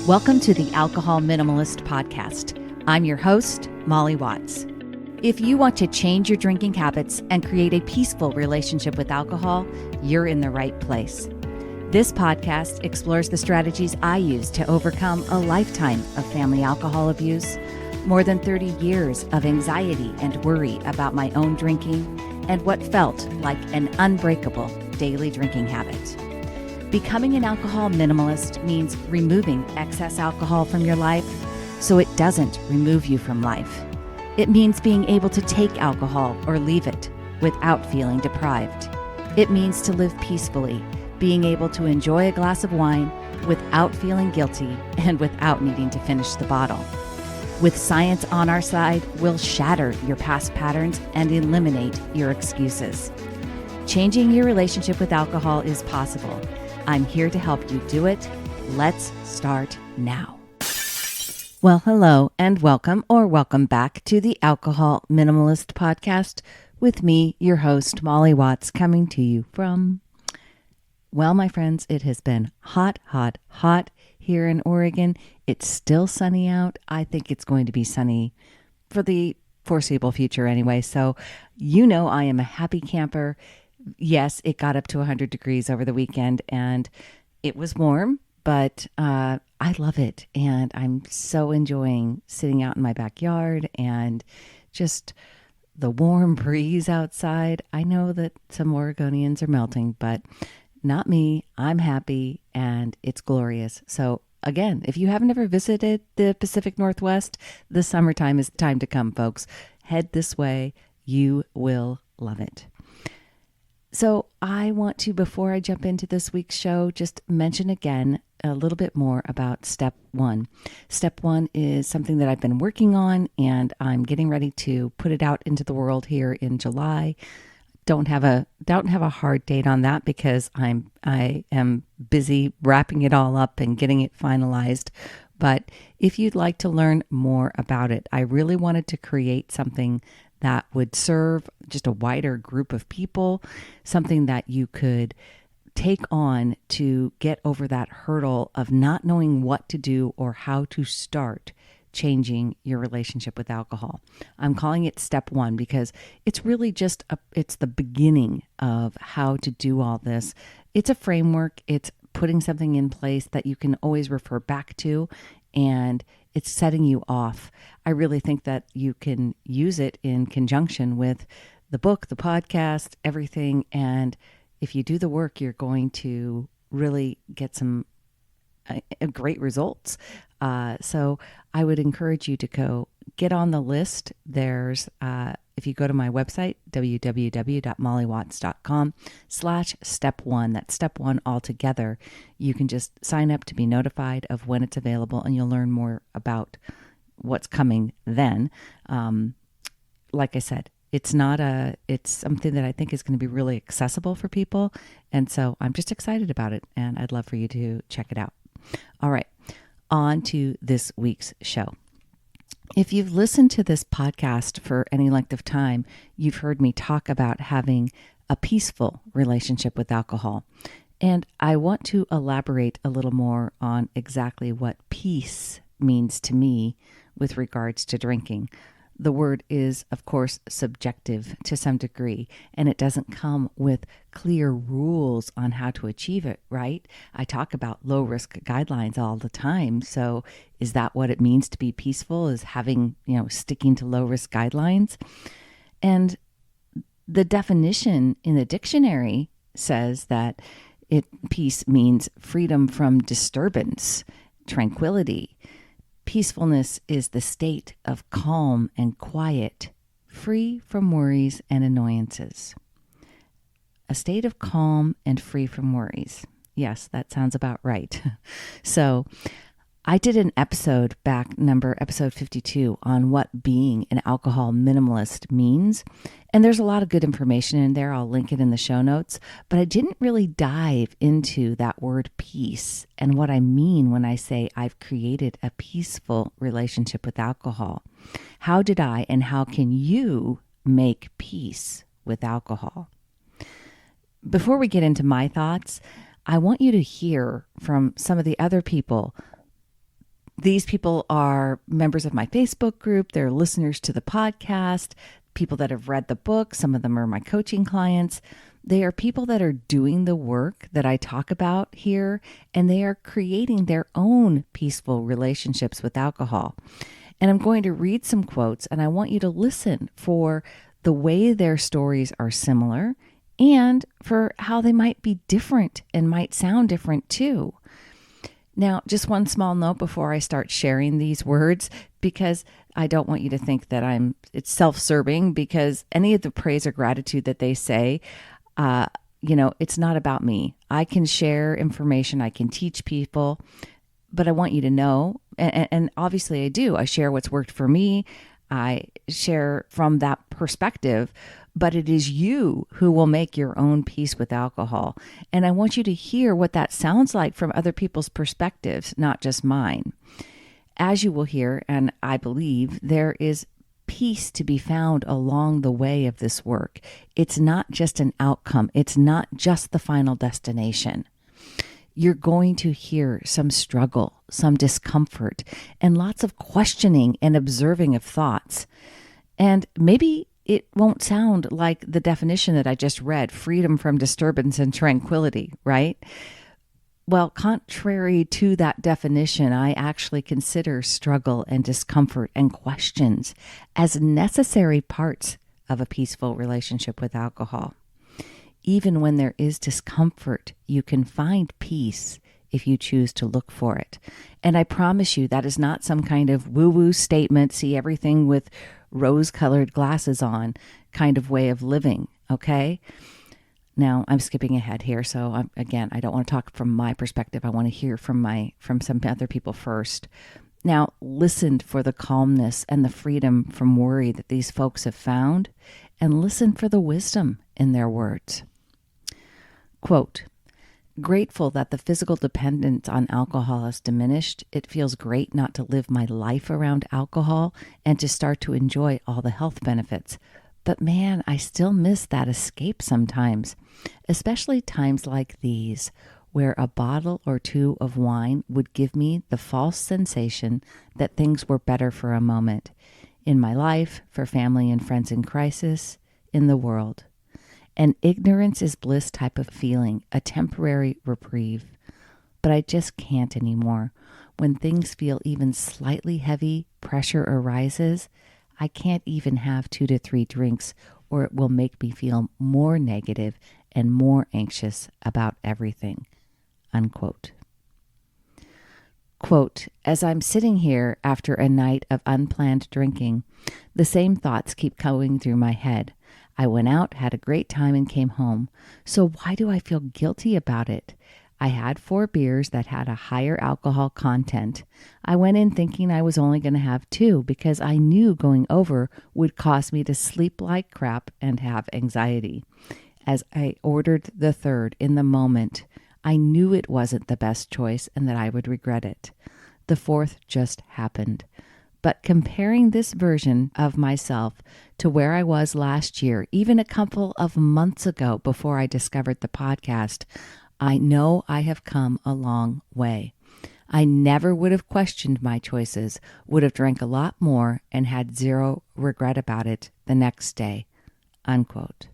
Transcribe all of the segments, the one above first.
Welcome to the Alcohol Minimalist Podcast. I'm your host, Molly Watts. If you want to change your drinking habits and create a peaceful relationship with alcohol, you're in the right place. This podcast explores the strategies I use to overcome a lifetime of family alcohol abuse, more than 30 years of anxiety and worry about my own drinking, and what felt like an unbreakable daily drinking habit. Becoming an alcohol minimalist means removing excess alcohol from your life so it doesn't remove you from life. It means being able to take alcohol or leave it without feeling deprived. It means to live peacefully, being able to enjoy a glass of wine without feeling guilty and without needing to finish the bottle. With science on our side, we'll shatter your past patterns and eliminate your excuses. Changing your relationship with alcohol is possible. I'm here to help you do it. Let's start now. Well, hello and welcome back to the Alcohol Minimalist Podcast with me, your host, Molly Watts, coming to you from, well, my friends, it has been hot here in Oregon. It's still sunny out. I think it's going to be sunny for the foreseeable future anyway. So, you know, I am a happy camper. Yes, it got up to 100 degrees over the weekend and it was warm, but I love it. And I'm so enjoying sitting out in my backyard and just the warm breeze outside. I know that some Oregonians are melting, but not me. I'm happy and it's glorious. So again, if you haven't ever visited the Pacific Northwest, the summertime is the time to come, folks. Head this way. You will love it. So I want to, before I jump into this week's show, just mention again a little bit more about step one. Step one is something that I've been working on and I'm getting ready to put it out into the world here in July. Don't have a hard date on that because I am busy wrapping it all up and getting it finalized. But if you'd like to learn more about it, I really wanted to create something that would serve just a wider group of people, something that you could take on to get over that hurdle of not knowing what to do or how to start changing your relationship with alcohol. I'm calling it step one because it's really just it's the beginning of how to do all this. It's a framework. It's putting something in place that you can always refer back to, and it's setting you off. I really think that you can use it in conjunction with the book, the podcast, everything. And if you do the work, you're going to really get some great results. So I would encourage you to go get on the list. There's, if you go to my website, www.mollywatts.com/step1, that's step one altogether, you can just sign up to be notified of when it's available and you'll learn more about what's coming then. Like I said, it's something that I think is going to be really accessible for people. And so I'm just excited about it and I'd love for you to check it out. All right, on to this week's show. If you've listened to this podcast for any length of time, you've heard me talk about having a peaceful relationship with alcohol. And I want to elaborate a little more on exactly what peace means to me with regards to drinking. The word is, of course, subjective to some degree, and it doesn't come with clear rules on how to achieve it, right? I talk about low-risk guidelines all the time. So is that what it means to be peaceful, is having, sticking to low-risk guidelines? And the definition in the dictionary says that peace means freedom from disturbance, tranquility. Peacefulness is the state of calm and quiet, free from worries and annoyances. A state of calm and free from worries. Yes, that sounds about right. So I did an episode episode 52, on what being an alcohol minimalist means. And there's a lot of good information in there. I'll link it in the show notes. But I didn't really dive into that word peace and what I mean when I say I've created a peaceful relationship with alcohol. How did I and how can you make peace with alcohol? Before we get into my thoughts, I want you to hear from some of the other people These people are members of my Facebook group. They're listeners to the podcast, people that have read the book. Some of them are my coaching clients. They are people that are doing the work that I talk about here, and they are creating their own peaceful relationships with alcohol. And I'm going to read some quotes, and I want you to listen for the way their stories are similar and for how they might be different and might sound different too. Now, just one small note before I start sharing these words, because I don't want you to think that it's self-serving, because any of the praise or gratitude that they say, it's not about me. I can share information, I can teach people, but I want you to know, and obviously I do. I share what's worked for me. I share from that perspective, but it is you who will make your own peace with alcohol. And I want you to hear what that sounds like from other people's perspectives, not just mine. As you will hear, and I believe, there is peace to be found along the way of this work. It's not just an outcome. It's not just the final destination. You're going to hear some struggle, some discomfort, and lots of questioning and observing of thoughts. And maybe it won't sound like the definition that I just read, freedom from disturbance and tranquility, right? Well, contrary to that definition, I actually consider struggle and discomfort and questions as necessary parts of a peaceful relationship with alcohol. Even when there is discomfort, you can find peace if you choose to look for it. And I promise you, that is not some kind of woo-woo statement, see everything with rose-colored glasses on kind of way of living, okay? Now, I'm skipping ahead here, so I don't want to talk from my perspective. I want to hear from some other people first. Now, listen for the calmness and the freedom from worry that these folks have found, and listen for the wisdom in their words. Quote, "Grateful that the physical dependence on alcohol has diminished, it feels great not to live my life around alcohol and to start to enjoy all the health benefits. But man, I still miss that escape sometimes, especially times like these, where a bottle or two of wine would give me the false sensation that things were better for a moment, in my life, for family and friends in crisis, in the world. An ignorance is bliss type of feeling, a temporary reprieve. But I just can't anymore. When things feel even slightly heavy, pressure arises. I can't even have 2 to 3 drinks, or it will make me feel more negative and more anxious about everything." Unquote. Quote, "As I'm sitting here after a night of unplanned drinking, the same thoughts keep going through my head. I went out, had a great time, and came home. So why do I feel guilty about it? I had 4 beers that had a higher alcohol content. I went in thinking I was only going to have 2 because I knew going over would cause me to sleep like crap and have anxiety. As I ordered the 3rd in the moment, I knew it wasn't the best choice and that I would regret it. The 4th just happened. But comparing this version of myself to where I was last year, even a couple of months ago before I discovered the podcast, I know I have come a long way. I never would have questioned my choices, would have drank a lot more, and had zero regret about it the next day." Unquote.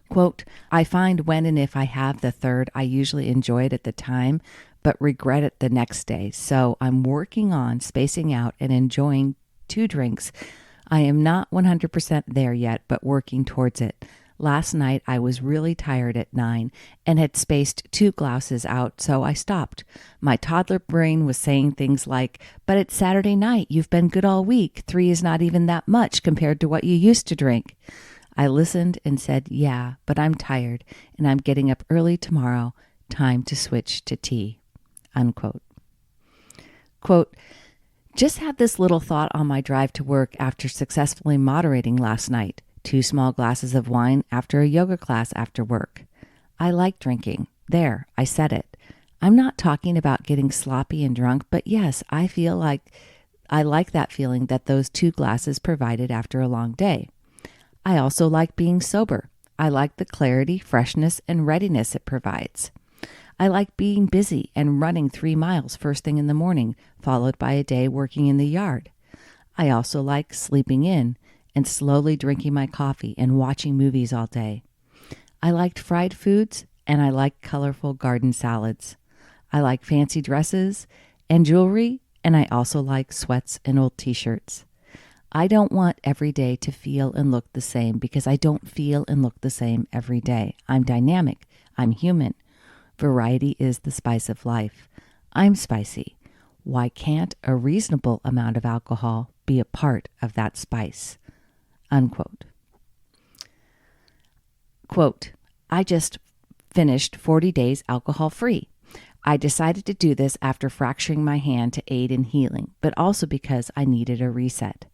Quote, "I find when and if I have the 3rd, I usually enjoy it at the time, but regret it the next day. So I'm working on spacing out and enjoying 2 drinks. I am not 100% there yet, but working towards it. Last night I was really tired at 9 and had spaced 2 glasses out, so I stopped. My toddler brain was saying things like, 'But it's Saturday night, you've been good all week. 3 is not even that much compared to what you used to drink.' I listened and said, 'Yeah, but I'm tired and I'm getting up early tomorrow. Time to switch to tea.'" Unquote. Quote, "Just had this little thought on my drive to work after successfully moderating last night. 2 small glasses of wine after a yoga class after work. I like drinking. There, I said it. I'm not talking about getting sloppy and drunk, but yes, I like that feeling that those 2 glasses provided after a long day. I also like being sober. I like the clarity, freshness, and readiness it provides. I like being busy and running 3 miles first thing in the morning, followed by a day working in the yard. I also like sleeping in and slowly drinking my coffee and watching movies all day. I liked fried foods and I like colorful garden salads. I like fancy dresses and jewelry, and I also like sweats and old t-shirts. I don't want every day to feel and look the same because I don't feel and look the same every day. I'm dynamic. I'm human. Variety is the spice of life. I'm spicy. Why can't a reasonable amount of alcohol be a part of that spice? Unquote. Quote, I just finished 40 days alcohol-free. I decided to do this after fracturing my hand to aid in healing, but also because I needed a reset.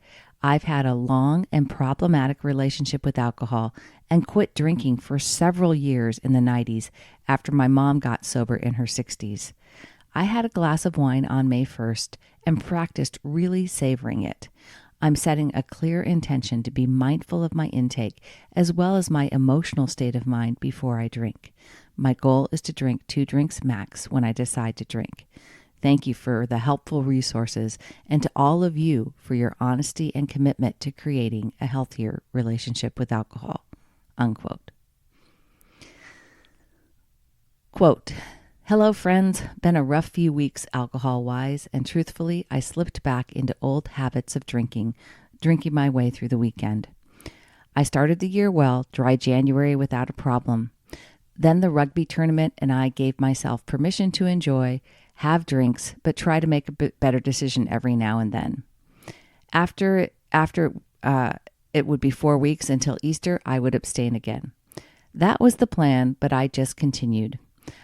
I've had a long and problematic relationship with alcohol and quit drinking for several years in the 90s after my mom got sober in her 60s. I had a glass of wine on May 1st and practiced really savoring it. I'm setting a clear intention to be mindful of my intake as well as my emotional state of mind before I drink. My goal is to drink 2 drinks max when I decide to drink. Thank you for the helpful resources and to all of you for your honesty and commitment to creating a healthier relationship with alcohol. Unquote. Quote, hello friends, been a rough few weeks alcohol-wise, and truthfully, I slipped back into old habits of drinking my way through the weekend. I started the year well, dry January without a problem. Then the rugby tournament and I gave myself permission to enjoy, have drinks, but try to make a bit better decision every now and then. After it would be 4 weeks until Easter, I would abstain again. That was the plan, but I just continued.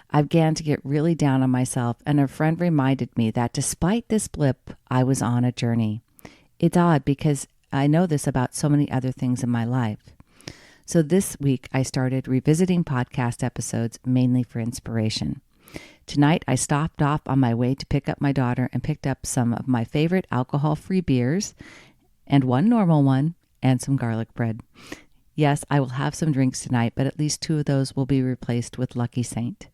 I began to get really down on myself, and a friend reminded me that despite this blip, I was on a journey. It's odd because I know this about so many other things in my life. So this week, I started revisiting podcast episodes mainly for inspiration. Tonight, I stopped off on my way to pick up my daughter and picked up some of my favorite alcohol-free beers and one normal one and some garlic bread. Yes, I will have some drinks tonight, but at least 2 of those will be replaced with Lucky Saint.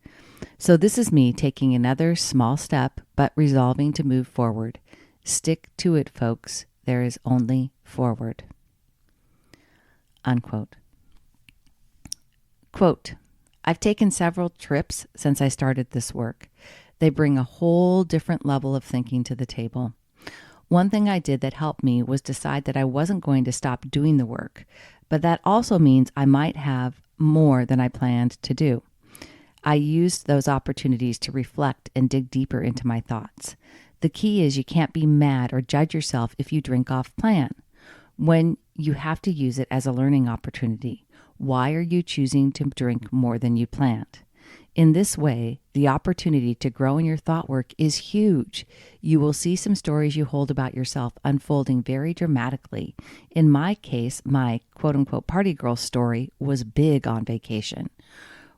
So this is me taking another small step, but resolving to move forward. Stick to it, folks. There is only forward. Unquote. Quote, I've taken several trips since I started this work. They bring a whole different level of thinking to the table. One thing I did that helped me was decide that I wasn't going to stop doing the work, but that also means I might have more than I planned to do. I used those opportunities to reflect and dig deeper into my thoughts. The key is you can't be mad or judge yourself if you drink off plan, when you have to use it as a learning opportunity. Why are you choosing to drink more than you planned? In this way, the opportunity to grow in your thought work is huge. You will see some stories you hold about yourself unfolding very dramatically. In my case, my quote-unquote party girl story was big on vacation.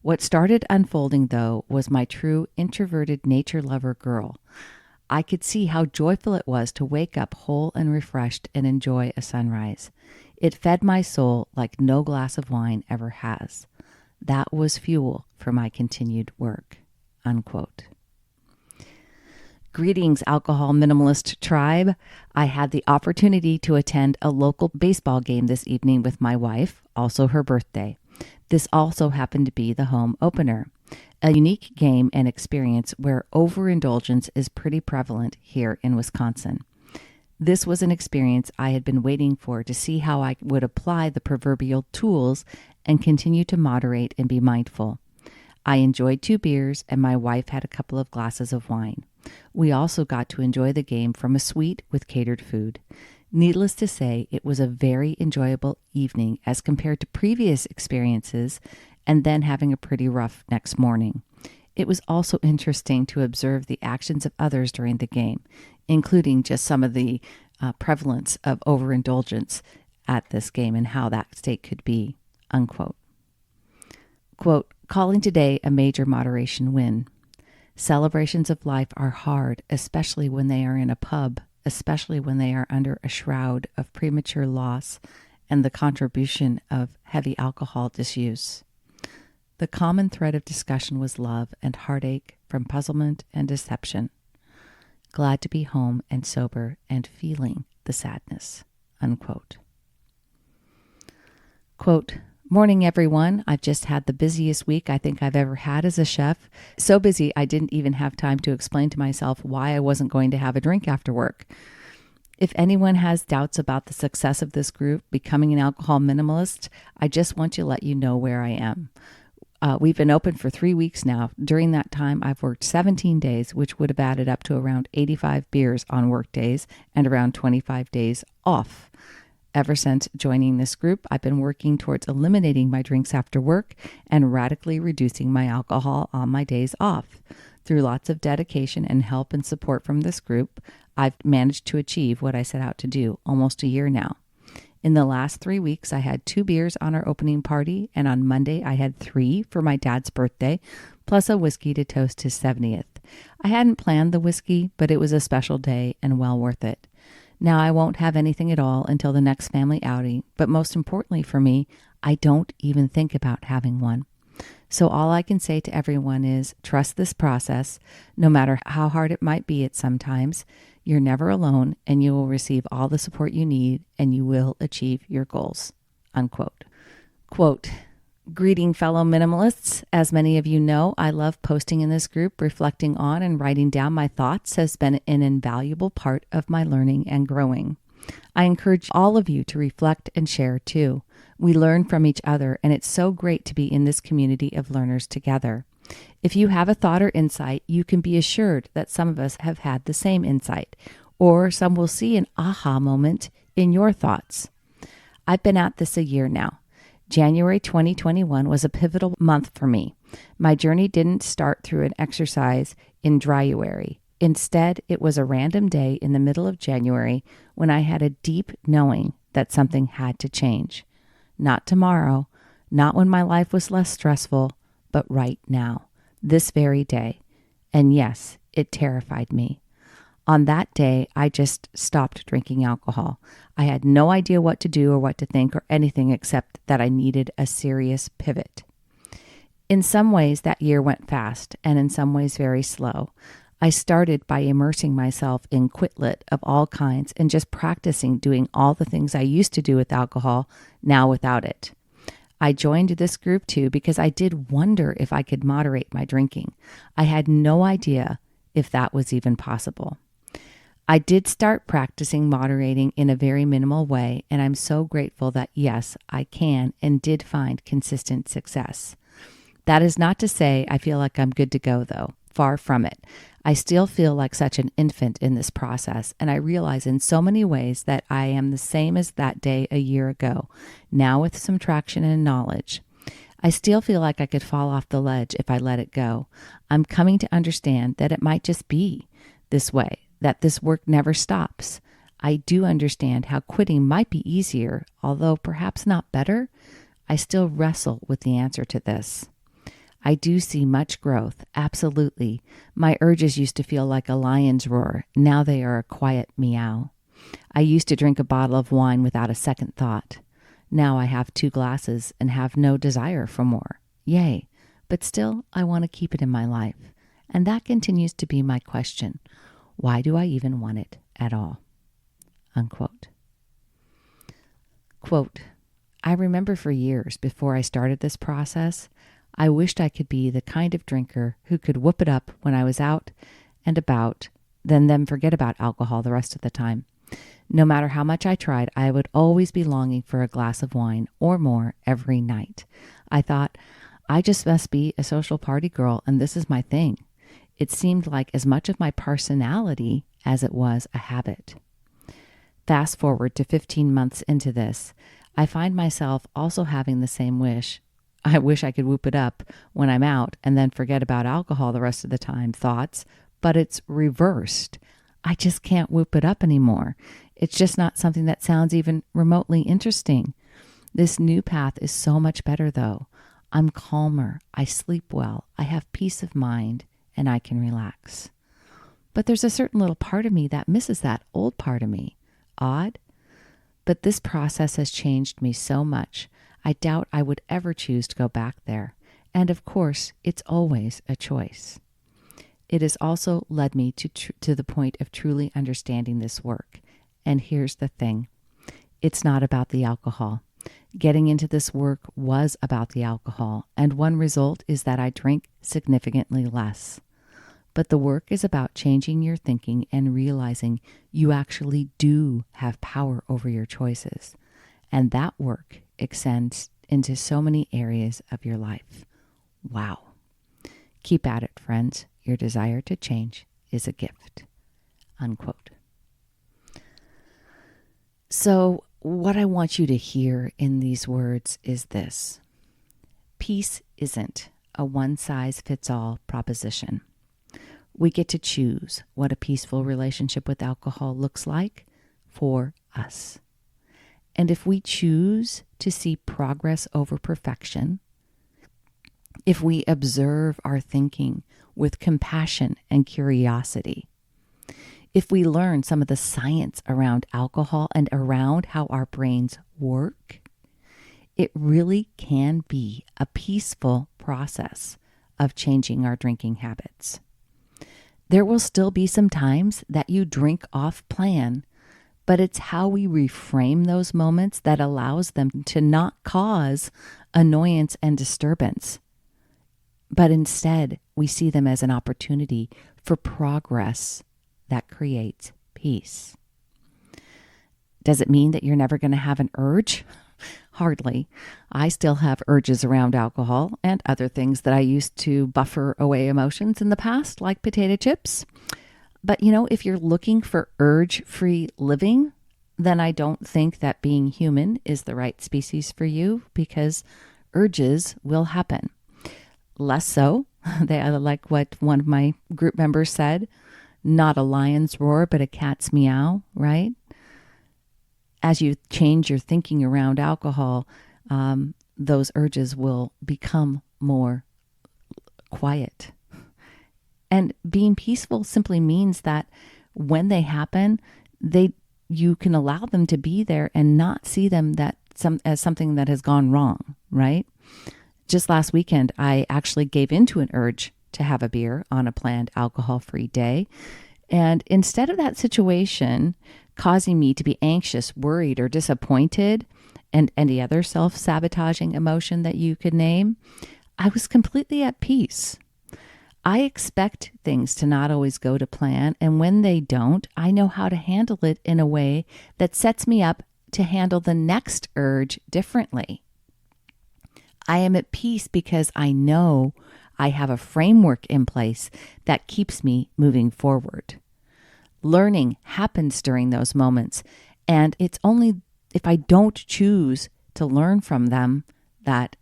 What started unfolding, though, was my true introverted nature lover girl. I could see how joyful it was to wake up whole and refreshed and enjoy a sunrise. It fed my soul like no glass of wine ever has. That was fuel for my continued work. Unquote. Greetings, alcohol minimalist tribe. I had the opportunity to attend a local baseball game this evening with my wife, also her birthday. This also happened to be the home opener, a unique game and experience where overindulgence is pretty prevalent here in Wisconsin. This was an experience I had been waiting for to see how I would apply the proverbial tools and continue to moderate and be mindful. I enjoyed 2 beers and my wife had a couple of glasses of wine. We also got to enjoy the game from a suite with catered food. Needless to say, it was a very enjoyable evening as compared to previous experiences and then having a pretty rough next morning. It was also interesting to observe the actions of others during the game, including just some of the prevalence of overindulgence at this game and how that state could be. Unquote. Quote, calling today a major moderation win. Celebrations of life are hard, especially when they are in a pub, especially when they are under a shroud of premature loss and the contribution of heavy alcohol disuse. The common thread of discussion was love and heartache from puzzlement and deception. Glad to be home and sober and feeling the sadness." Unquote. Quote, "Morning, everyone. I've just had the busiest week I think I've ever had as a chef. So busy I didn't even have time to explain to myself why I wasn't going to have a drink after work. If anyone has doubts about the success of this group, Becoming an Alcohol Minimalist, I just want to let you know where I am. We've been open for 3 weeks now. During that time, I've worked 17 days, which would have added up to around 85 beers on work days and around 25 days off. Ever since joining this group, I've been working towards eliminating my drinks after work and radically reducing my alcohol on my days off. Through lots of dedication and help and support from this group, I've managed to achieve what I set out to do almost a year now. In the last 3 weeks, I had 2 beers on our opening party, and on Monday I had 3 for my dad's birthday, plus a whiskey to toast his 70th. I hadn't planned the whiskey, but it was a special day and well worth it. Now I won't have anything at all until the next family outing, but most importantly for me, I don't even think about having one. So all I can say to everyone is trust this process, no matter how hard it might be at sometimes. You're never alone, and you will receive all the support you need, and you will achieve your goals." Unquote. Quote, "Greeting fellow minimalists. As many of you know, I love posting in this group. Reflecting on and writing down my thoughts has been an invaluable part of my learning and growing. I encourage all of you to reflect and share too. We learn from each other, and it's so great to be in this community of learners together. If you have a thought or insight, you can be assured that some of us have had the same insight, or some will see an aha moment in your thoughts. I've been at this a year now. January 2021 was a pivotal month for me. My journey didn't start through an exercise in Dryuary. Instead, it was a random day in the middle of January when I had a deep knowing that something had to change. Not tomorrow, not when my life was less stressful, but right now, this very day. And yes, it terrified me. On that day, I just stopped drinking alcohol. I had no idea what to do or what to think or anything except that I needed a serious pivot. In some ways, that year went fast, and in some ways very slow. I started by immersing myself in Quitlet of all kinds and just practicing doing all the things I used to do with alcohol, now without it. I joined this group too because I did wonder if I could moderate my drinking. I had no idea if that was even possible. I did start practicing moderating in a very minimal way, and I'm so grateful that yes, I can and did find consistent success. That is not to say I feel like I'm good to go though. Far from it. I still feel like such an infant in this process, and I realize in so many ways that I am the same as that day a year ago, now with some traction and knowledge. I still feel like I could fall off the ledge if I let it go. I'm coming to understand that it might just be this way, that this work never stops. I do understand how quitting might be easier, although perhaps not better. I still wrestle with the answer to this. I do see much growth, absolutely. My urges used to feel like a lion's roar. Now they are a quiet meow. I used to drink a bottle of wine without a second thought. Now I have 2 glasses and have no desire for more. Yay, but still I want to keep it in my life. And that continues to be my question. Why do I even want it at all? Unquote. Quote, "I remember for years before I started this process, I wished I could be the kind of drinker who could whoop it up when I was out and about, then forget about alcohol the rest of the time. No matter how much I tried, I would always be longing for a glass of wine or more every night. I thought, I just must be a social party girl and this is my thing. It seemed like as much of my personality as it was a habit. Fast forward to 15 months into this, I find myself also having the same wish. I wish I could whoop it up when I'm out and then forget about alcohol the rest of the time thoughts, but it's reversed. I just can't whoop it up anymore. It's just not something that sounds even remotely interesting. This new path is so much better though. I'm calmer, I sleep well, I have peace of mind, and I can relax. But there's a certain little part of me that misses that old part of me. Odd? But this process has changed me so much. I doubt I would ever choose to go back there. And of course, it's always a choice. It has also led me to the point of truly understanding this work. And here's the thing. It's not about the alcohol. Getting into this work was about the alcohol, and one result is that I drink significantly less. But the work is about changing your thinking and realizing you actually do have power over your choices. And that work extends into so many areas of your life. Wow. Keep at it, friends. Your desire to change is a gift. Unquote. So, what I want you to hear in these words is this. Peace isn't a one-size-fits-all proposition. We get to choose what a peaceful relationship with alcohol looks like for us. And if we choose to see progress over perfection, if we observe our thinking with compassion and curiosity, if we learn some of the science around alcohol and around how our brains work, it really can be a peaceful process of changing our drinking habits. There will still be some times that you drink off plan, but it's how we reframe those moments that allows them to not cause annoyance and disturbance. But instead, we see them as an opportunity for progress that creates peace. Does it mean that you're never going to have an urge? Hardly. I still have urges around alcohol and other things that I used to buffer away emotions in the past, like potato chips. But if you're looking for urge-free living, then I don't think that being human is the right species for you, because urges will happen. Less so, they like what one of my group members said, not a lion's roar, but a cat's meow, right? As you change your thinking around alcohol, those urges will become more quiet. And being peaceful simply means that when they happen, you can allow them to be there and not see them as something that has gone wrong, right? Just last weekend, I actually gave into an urge to have a beer on a planned alcohol-free day. And instead of that situation causing me to be anxious, worried, or disappointed, and any other self-sabotaging emotion that you could name, I was completely at peace. I expect things to not always go to plan, and when they don't, I know how to handle it in a way that sets me up to handle the next urge differently. I am at peace because I know I have a framework in place that keeps me moving forward. Learning happens during those moments, and it's only if I don't choose to learn from them that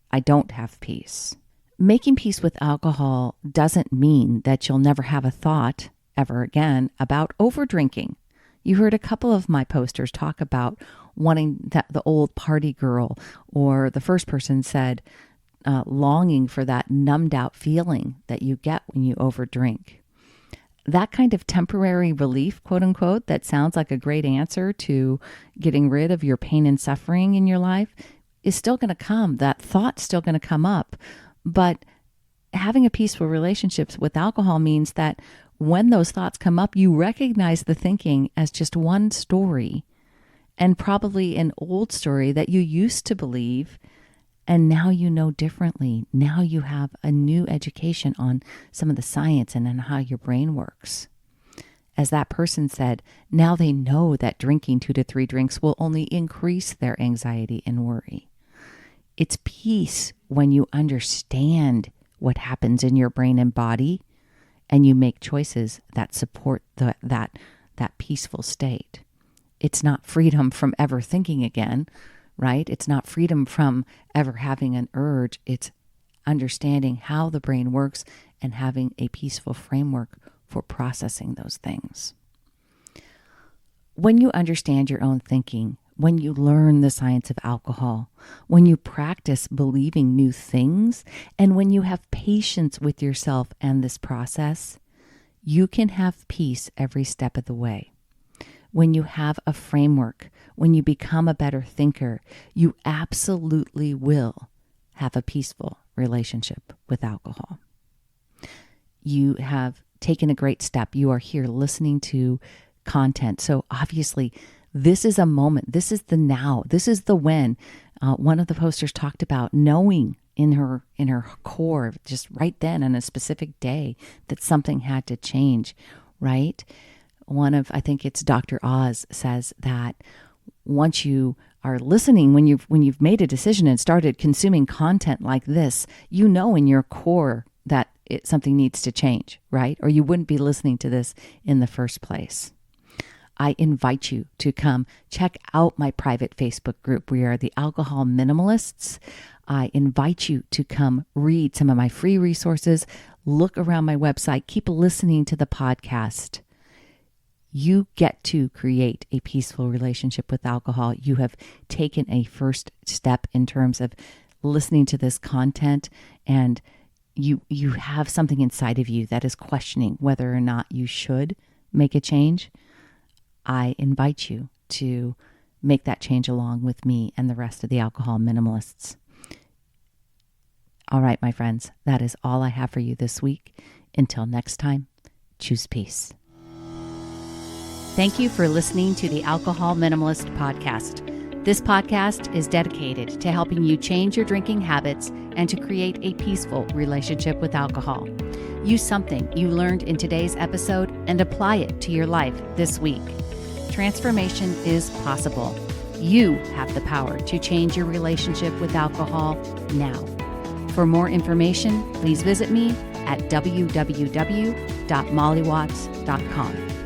I don't have peace. Making peace with alcohol doesn't mean that you'll never have a thought ever again about overdrinking. You heard a couple of my posters talk about wanting the old party girl, or the first person said longing for that numbed out feeling that you get when you overdrink. That kind of temporary relief, quote unquote, that sounds like a great answer to getting rid of your pain and suffering in your life is still going to come. That thought's still going to come up. But having a peaceful relationship with alcohol means that when those thoughts come up, you recognize the thinking as just one story, and probably an old story that you used to believe, and now you know differently. Now you have a new education on some of the science and on how your brain works. As that person said, now they know that drinking 2 to 3 drinks will only increase their anxiety and worry. It's peace when you understand what happens in your brain and body, and you make choices that support that peaceful state. It's not freedom from ever thinking again, right? It's not freedom from ever having an urge. It's understanding how the brain works and having a peaceful framework for processing those things. When you understand your own thinking, when you learn the science of alcohol, when you practice believing new things, and when you have patience with yourself and this process, you can have peace every step of the way. When you have a framework, when you become a better thinker, you absolutely will have a peaceful relationship with alcohol. You have taken a great step. You are here listening to content. So obviously, this is a moment. This is the now. This is the when. One of the posters talked about knowing in her core, just right then on a specific day, that something had to change, right? I think it's Dr. Oz says that once you are listening, when you've made a decision and started consuming content like this, you know in your core that something needs to change, right? Or you wouldn't be listening to this in the first place. I invite you to come check out my private Facebook group. We are the Alcohol Minimalists. I invite you to come read some of my free resources, look around my website, keep listening to the podcast. You get to create a peaceful relationship with alcohol. You have taken a first step in terms of listening to this content, and you have something inside of you that is questioning whether or not you should make a change. I invite you to make that change along with me and the rest of the alcohol minimalists. All right, my friends, that is all I have for you this week. Until next time, choose peace. Thank you for listening to the Alcohol Minimalist Podcast. This podcast is dedicated to helping you change your drinking habits and to create a peaceful relationship with alcohol. Use something you learned in today's episode and apply it to your life this week. Transformation is possible. You have the power to change your relationship with alcohol now. For more information, please visit me at www.mollywatts.com.